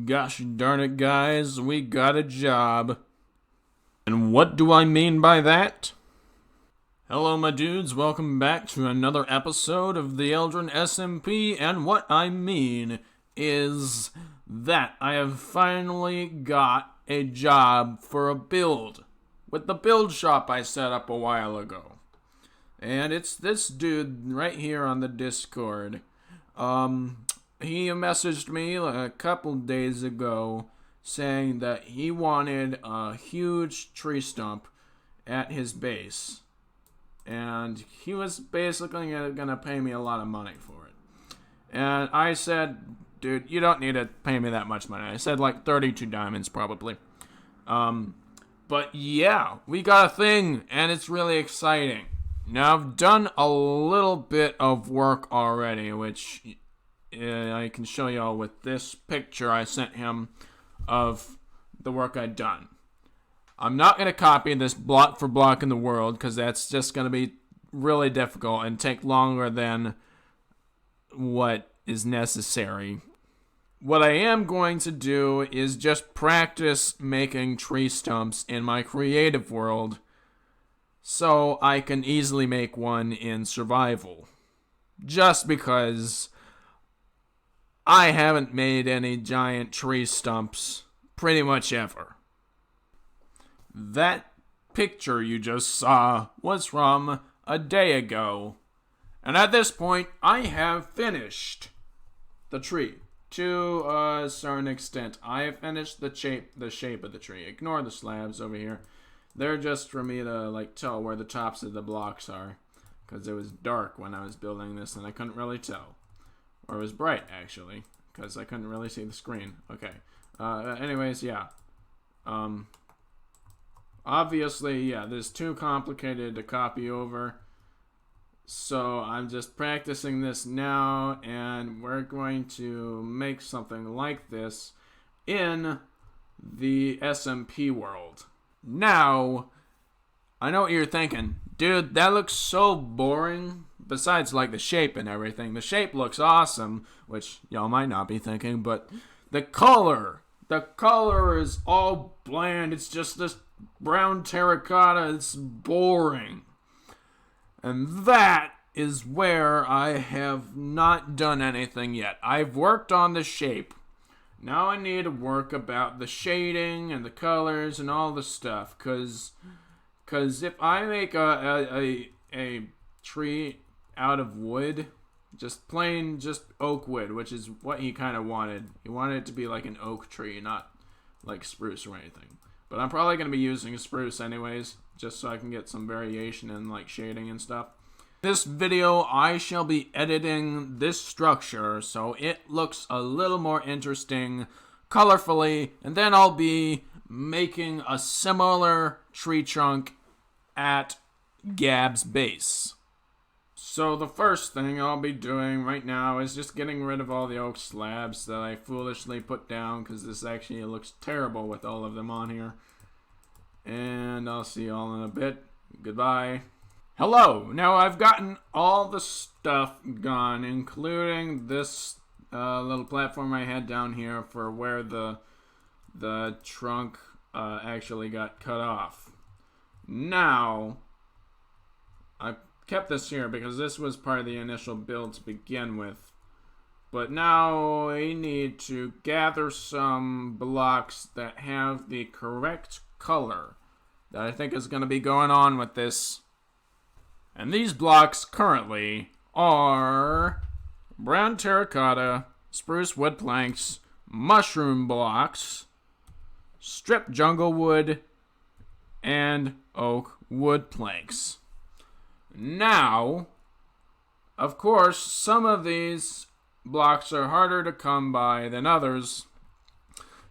Gosh darn it, guys, we got a job. And what do I mean by that? Hello, my dudes, welcome back to another episode of the Eldrin SMP, and what I mean is that I have finally got a job for a build with the build shop I set up a while ago. And it's this dude right here on the Discord. He messaged me a couple days ago saying that he wanted a huge tree stump at his base. And he was basically gonna pay me a lot of money for it. And I said, dude, you don't need to pay me that much money. I said like 32 diamonds probably. But yeah, we got a thing and it's really exciting. Now I've done a little bit of work already, which I can show y'all with this picture I sent him of the work I'd done. I'm not going to copy this block for block in the world because that's just going to be really difficult and take longer than what is necessary. What I am going to do is just practice making tree stumps in my creative world so I can easily make one in survival. Just because I haven't made any giant tree stumps pretty much ever. That picture you just saw was from a day ago. And at this point, I have finished the tree. To a certain extent, I have finished the shape of the tree. Ignore the slabs over here. They're just for me to tell where the tops of the blocks are. Because it was dark when I was building this and I couldn't really tell. Or it was bright, actually, because I couldn't really see the screen. Okay. Anyways, yeah. Obviously, yeah, this is too complicated to copy over. So I'm just practicing this now, and we're going to make something like this in the SMP world. Now, I know what you're thinking. Dude, that looks so boring. Besides, the shape and everything. The shape looks awesome, which y'all might not be thinking, but the color is all bland. It's just this brown terracotta. It's boring. And that is where I have not done anything yet. I've worked on the shape. Now I need to work about the shading and the colors and all the stuff, cause if I make a tree out of wood, just oak wood, which is what he kind of wanted. He wanted it to be like an oak tree, not like spruce or anything. But I'm probably going to be using spruce anyways, just so I can get some variation in shading and stuff. This video, I shall be editing this structure so it looks a little more interesting colorfully, and then I'll be making a similar tree trunk at Gab's base. So the first thing I'll be doing right now is just getting rid of all the oak slabs that I foolishly put down, because this actually looks terrible with all of them on here. And I'll see y'all in a bit. Goodbye. Hello! Now I've gotten all the stuff gone, including this little platform I had down here for where the trunk actually got cut off. Now, I kept this here because this was part of the initial build to begin with. But now we need to gather some blocks that have the correct color that I think is going to be going on with this. And these blocks currently are brown terracotta, spruce wood planks, mushroom blocks, strip jungle wood, and oak wood planks. Now, of course, some of these blocks are harder to come by than others,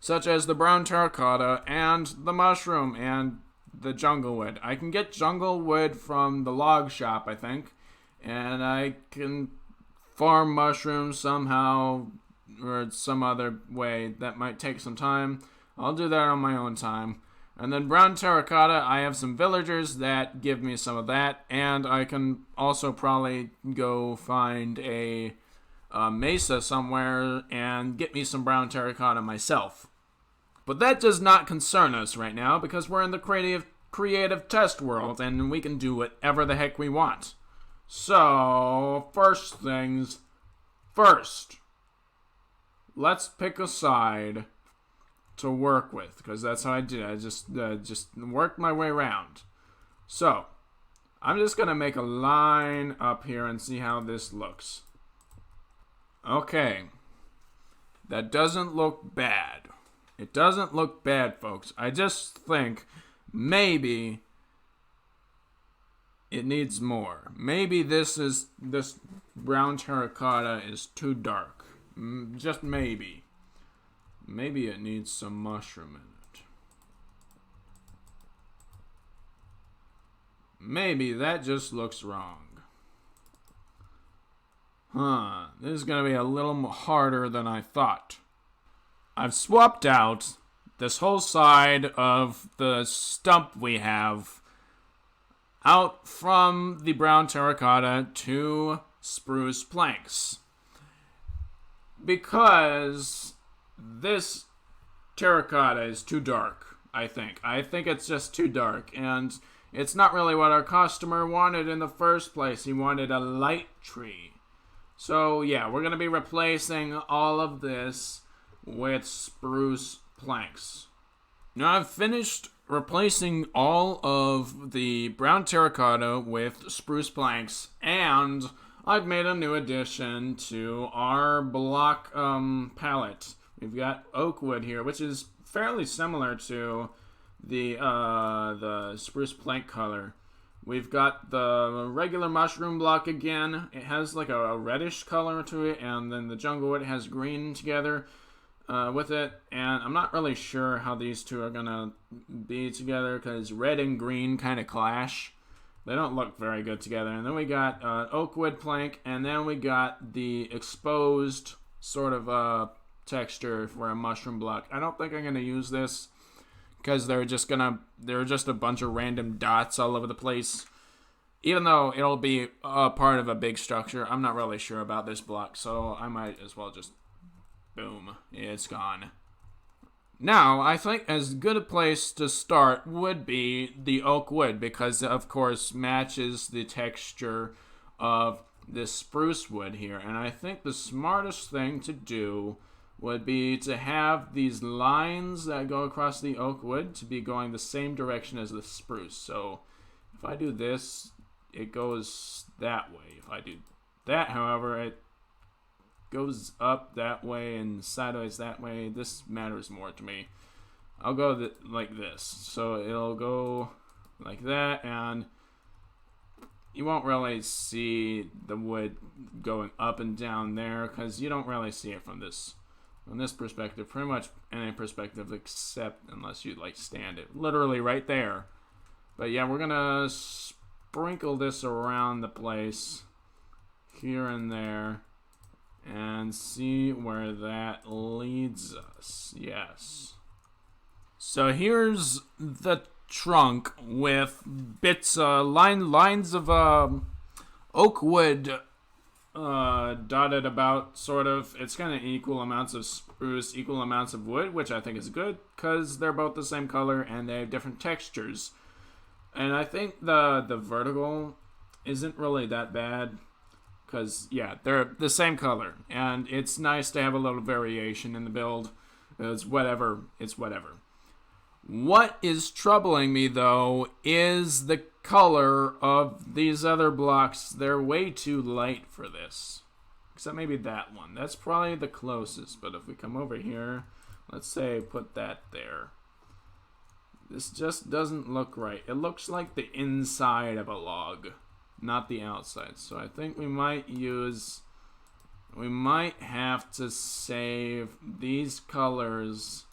such as the brown terracotta and the mushroom and the jungle wood. I can get jungle wood from the log shop, I think, and I can farm mushrooms somehow or some other way. That might take some time. I'll do that on my own time. And then brown terracotta, I have some villagers that give me some of that, and I can also probably go find a mesa somewhere and get me some brown terracotta myself. But that does not concern us right now because we're in the creative test world and we can do whatever the heck we want. So, first things first, let's pick a side to work with, because that's how I did it. I just worked my way around. So, I'm just going to make a line up here and see how this looks. Okay. That doesn't look bad. It doesn't look bad, folks. I just think maybe it needs more. Maybe this brown terracotta is too dark. Just maybe. Maybe it needs some mushroom in it. Maybe that just looks wrong. This is going to be a little harder than I thought. I've swapped out this whole side of the stump we have out from the brown terracotta to spruce planks. Because this terracotta is too dark, I think. I think it's just too dark, and it's not really what our customer wanted in the first place. He wanted a light tree. So yeah, we're going to be replacing all of this with spruce planks. Now I've finished replacing all of the brown terracotta with spruce planks, and I've made a new addition to our block palette. We've got oak wood here, which is fairly similar to the spruce plank color. We've got the regular mushroom block again. It has like a reddish color to it, and then the jungle wood has green together with it. And I'm not really sure how these two are gonna be together because red and green kind of clash. They don't look very good together. And then we got oak wood plank, and then we got the exposed sort of texture for a mushroom block. I don't think I'm gonna use this because they're just a bunch of random dots all over the place. Even though it'll be a part of a big structure, I'm not really sure about this block, so I might as well just, boom, it's gone. Now, I think as good a place to start would be the oak wood, because of course matches the texture of this spruce wood here. And I think the smartest thing to do would be to have these lines that go across the oak wood to be going the same direction as the spruce. So if I do this, it goes that way. If I do that, however, it goes up that way and sideways that way. This matters more to me. I'll go like this. So it'll go like that, and you won't really see the wood going up and down there because you don't really see it from this perspective, pretty much any perspective except unless you like stand it literally right there. But yeah, we're gonna sprinkle this around the place here and there and see where that leads us. Yes. So here's the trunk with bits, lines of oak wood dotted about, sort of. It's kind of equal amounts of spruce, equal amounts of wood, which I think is good because they're both the same color and they have different textures. And I think the vertical isn't really that bad because, yeah, they're the same color. And it's nice to have a little variation in the build. It's whatever. What is troubling me, though, is the color of these other blocks. They're way too light for this. Except maybe that one. That's probably the closest. But if we come over here, let's say put that there. This just doesn't look right. It looks like the inside of a log, not the outside. So I think we might have to save these colors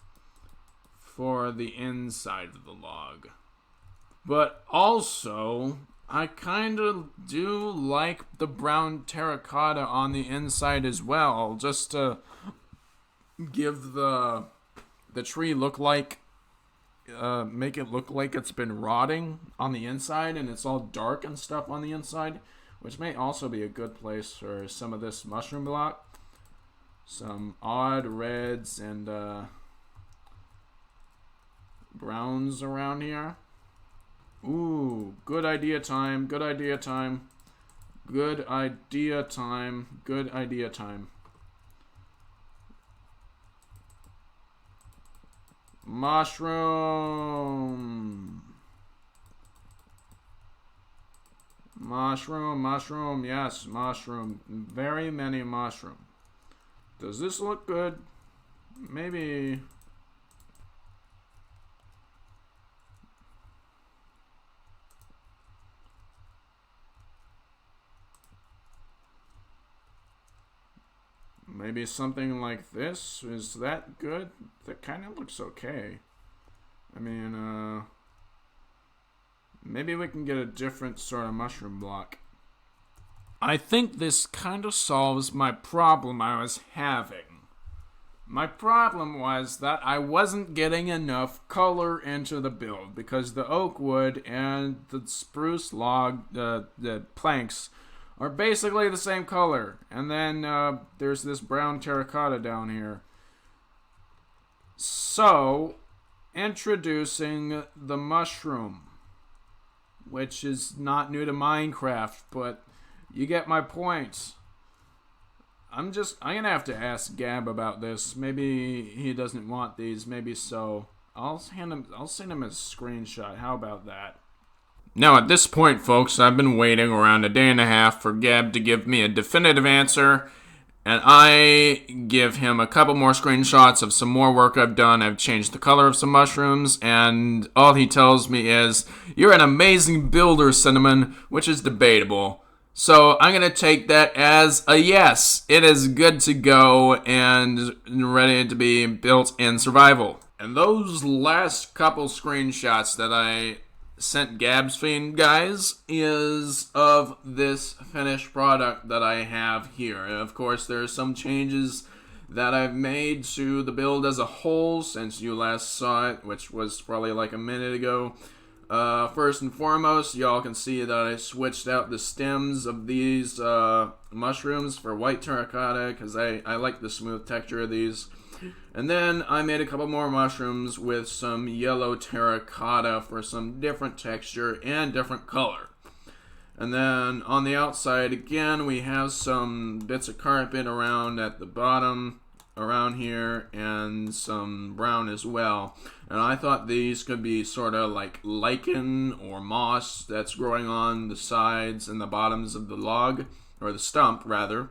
for the inside of the log. But also, I kind of do like the brown terracotta on the inside as well, just to give the tree look like, make it look like it's been rotting on the inside and it's all dark and stuff on the inside. which may also be a good place for some of this mushroom block. Some odd reds and browns around here. Ooh, good idea time, good idea time. Good idea time, good idea time. Mushroom. Mushroom, mushroom, yes, mushroom. Very many mushroom. Does this look good? Maybe. Maybe something like this. Is that good? That kind of looks okay. I mean, maybe we can get a different sort of mushroom block. I think this kind of solves my problem I was having. My problem was that I wasn't getting enough color into the build because the oak wood and the spruce log, the planks, are basically the same color. And then there's this brown terracotta down here. So, introducing the mushroom, which is not new to Minecraft, but you get my point. I'm gonna have to ask Gab about this. Maybe he doesn't want these, maybe so. I'll send him a screenshot. How about that? Now at this point, folks, I've been waiting around a day and a half for Gab to give me a definitive answer, and I give him a couple more screenshots of some more work I've done. I've changed the color of some mushrooms, and all he tells me is, "You're an amazing builder, Cinnamon," which is debatable. So I'm going to take that as a yes. It is good to go and ready to be built in survival. And those last couple screenshots that I sent Gab's feed, guys, is of this finished product that I have here. And of course, there are some changes that I've made to the build as a whole since you last saw it, which was probably like a minute ago. First and foremost, y'all can see that I switched out the stems of these mushrooms for white terracotta because I like the smooth texture of these. And then I made a couple more mushrooms with some yellow terracotta for some different texture and different color. And then on the outside, again, we have some bits of carpet around at the bottom, around here, and some brown as well. And I thought these could be sort of like lichen or moss that's growing on the sides and the bottoms of the log, or the stump, rather.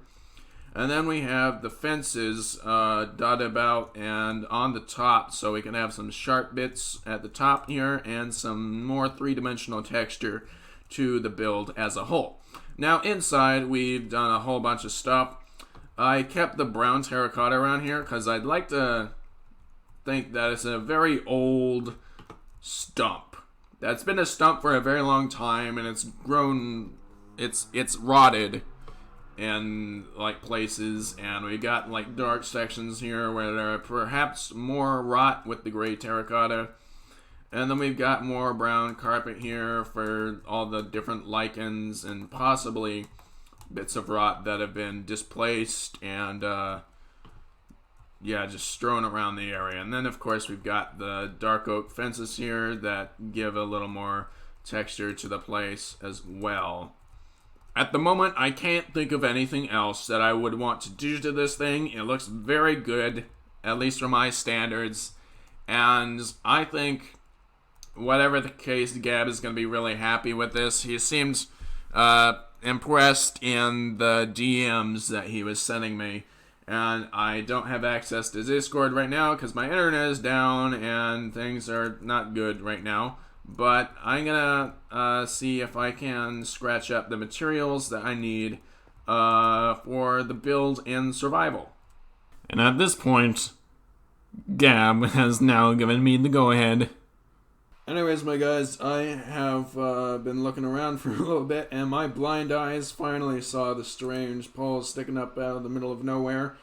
And then we have the fences dotted about and on the top, so we can have some sharp bits at the top here and some more three-dimensional texture to the build as a whole. Now inside, we've done a whole bunch of stuff. I kept the brown terracotta around here because I'd like to think that it's a very old stump. That's been a stump for a very long time, and it's grown, it's rotted in like places, and we got like dark sections here where there are perhaps more rot with the gray terracotta, and then we've got more brown carpet here for all the different lichens and possibly bits of rot that have been displaced and just strewn around the area. And then of course we've got the dark oak fences here that give a little more texture to the place as well. At the moment, I can't think of anything else that I would want to do to this thing. It looks very good, at least for my standards. And I think, whatever the case, Gab is going to be really happy with this. He seemed impressed in the DMs that he was sending me. And I don't have access to Discord right now because my internet is down and things are not good right now. But I'm gonna see if I can scratch up the materials that I need for the build and survival. And at this point, Gab has now given me the go-ahead. Anyways, my guys, I have been looking around for a little bit, and my blind eyes finally saw the strange pole sticking up out of the middle of nowhere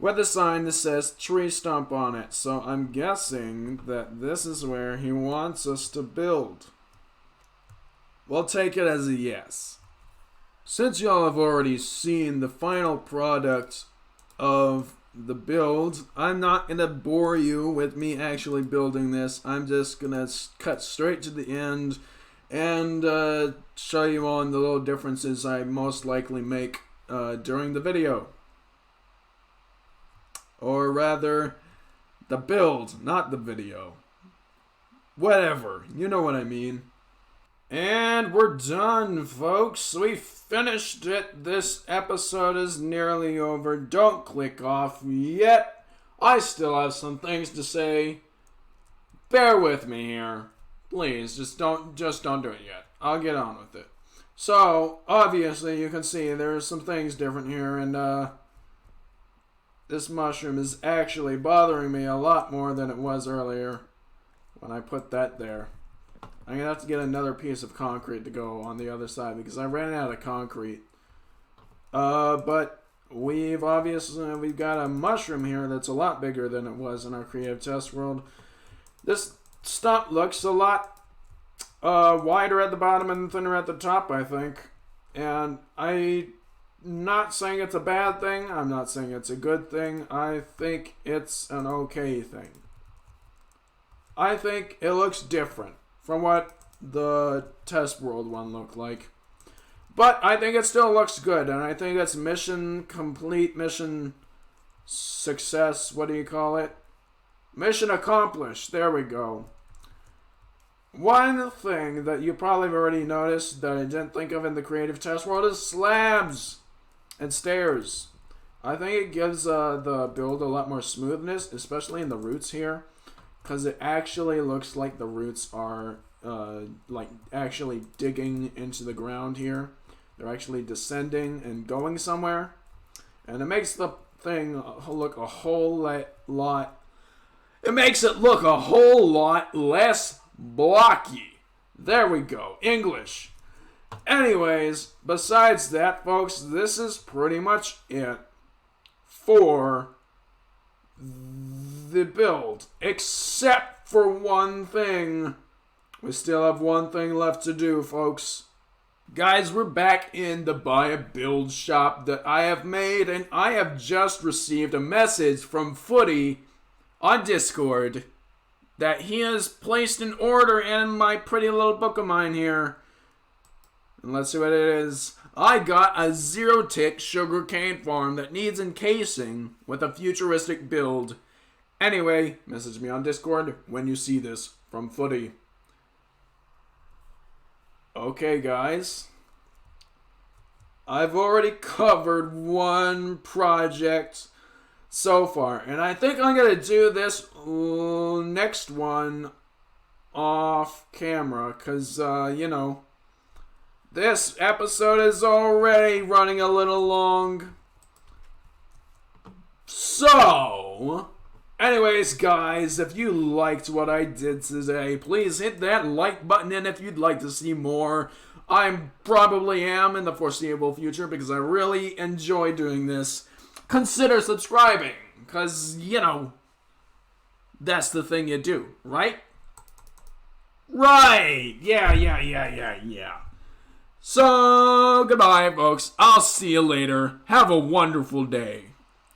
with a sign that says tree stump on it. So I'm guessing that this is where he wants us to build. We'll take it as a yes. Since y'all have already seen the final product of the build, I'm not going to bore you with me actually building this. I'm just going to cut straight to the end and show you on the little differences I most likely make during the video. Or rather, the build, not the video. Whatever, you know what I mean. And we're done, folks. We finished it. This episode is nearly over. Don't click off yet. I still have some things to say. Bear with me here. Please, just don't do it yet. I'll get on with it. So, obviously, you can see there's some things different here, and this mushroom is actually bothering me a lot more than it was earlier when I put that there. I'm going to have to get another piece of concrete to go on the other side because I ran out of concrete. But we've got a mushroom here that's a lot bigger than it was in our creative test world. This stump looks a lot wider at the bottom and thinner at the top, I think. And I'm not saying it's a bad thing. I'm not saying it's a good thing. I think it's an okay thing. I think it looks different from what the test world one looked like. But I think it still looks good, and I think it's mission complete, mission success, what do you call it? Mission accomplished, there we go. One thing that you probably have already noticed that I didn't think of in the creative test world is slabs and stairs. I think it gives the build a lot more smoothness, especially in the roots here. Because it actually looks like the roots are like actually digging into the ground here. They're actually descending and going somewhere. And it makes the thing look a whole lot. It makes it look a whole lot less blocky. There we go. English. Anyways, besides that, folks, this is pretty much it for the build, except for one thing. We still have one thing left to do, folks. Guys, we're back in the buy a build shop that I have made, and I have just received a message from Footy on Discord that he has placed an order in my pretty little book of mine here. And let's see what it is. I got a 0-tick sugarcane farm that needs encasing with a futuristic build. Anyway, message me on Discord when you see this from Footy. Okay, guys. I've already covered one project so far, and I think I'm going to do this next one off camera, because, you know, this episode is already running a little long. So, anyways, guys, if you liked what I did today, please hit that like button, and if you'd like to see more, I probably am in the foreseeable future because I really enjoy doing this. Consider subscribing, because, you know, that's the thing you do, right? Right! Yeah. So, goodbye, folks. I'll see you later. Have a wonderful day.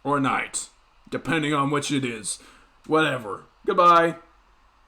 Or night. Depending on which it is. Whatever. Goodbye.